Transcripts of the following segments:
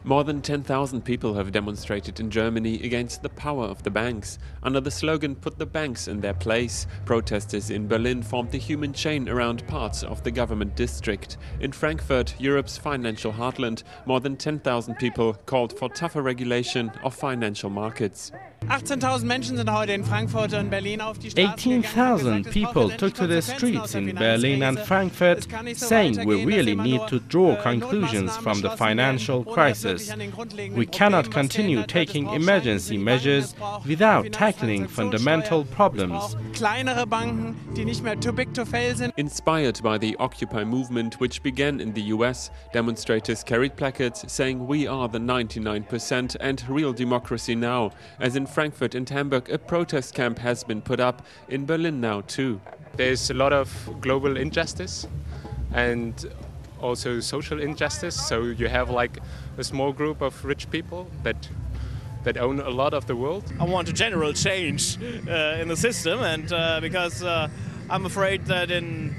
More than 10,000 people have demonstrated in Germany against the power of the banks. Under the slogan "Put the banks in their place", protesters in Berlin formed the human chain around parts of the government district. In Frankfurt, Europe's financial heartland, more than 10,000 people called for tougher regulation of financial markets. 18,000 people took to the streets in Berlin and Frankfurt, saying we really need to draw conclusions from the financial crisis. We cannot continue taking emergency measures without tackling fundamental problems. Inspired by the Occupy movement, which began in the US, demonstrators carried placards saying "We are the 99% and real democracy now." As in Frankfurt and Hamburg, a protest camp has been put up. In Berlin now too. There's a lot of global injustice and also social injustice. So you have like a small group of rich people that own a lot of the world. I want a general change in the system, and because I'm afraid that in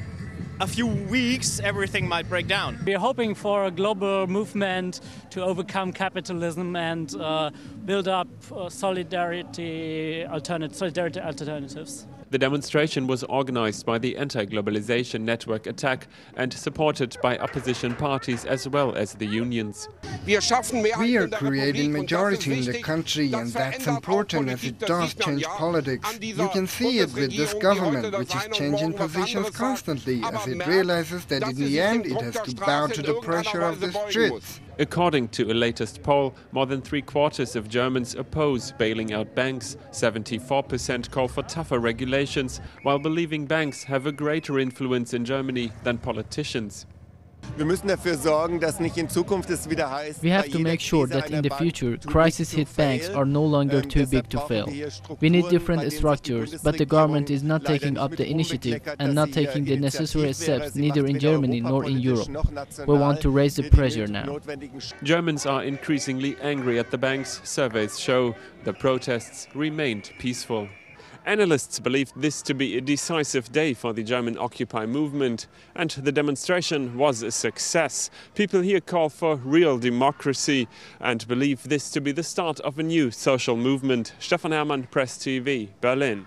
a few weeks everything might break down. We're hoping for a global movement to overcome capitalism and build up solidarity alternatives. The demonstration was organized by the Anti-Globalization Network Attack and supported by opposition parties as well as the unions. We are creating majority in the country, and that's important as it does change politics. You can see it with this government, which is changing positions constantly as it realizes that in the end it has to bow to the pressure of the streets. According to a latest poll, more than 3/4 of Germans oppose bailing out banks. 74% call for tougher regulations, while believing banks have a greater influence in Germany than politicians. We have to make sure that in the future, crisis-hit banks are no longer too big to fail. We need different structures, but the government is not taking up the initiative and not taking the necessary steps neither in Germany nor in Europe. We want to raise the pressure now. Germans are increasingly angry at the banks. Surveys show the protests remained peaceful. Analysts believe this to be a decisive day for the German Occupy movement, and the demonstration was a success. People here call for real democracy and believe this to be the start of a new social movement. Stefan Hermann, Press TV, Berlin.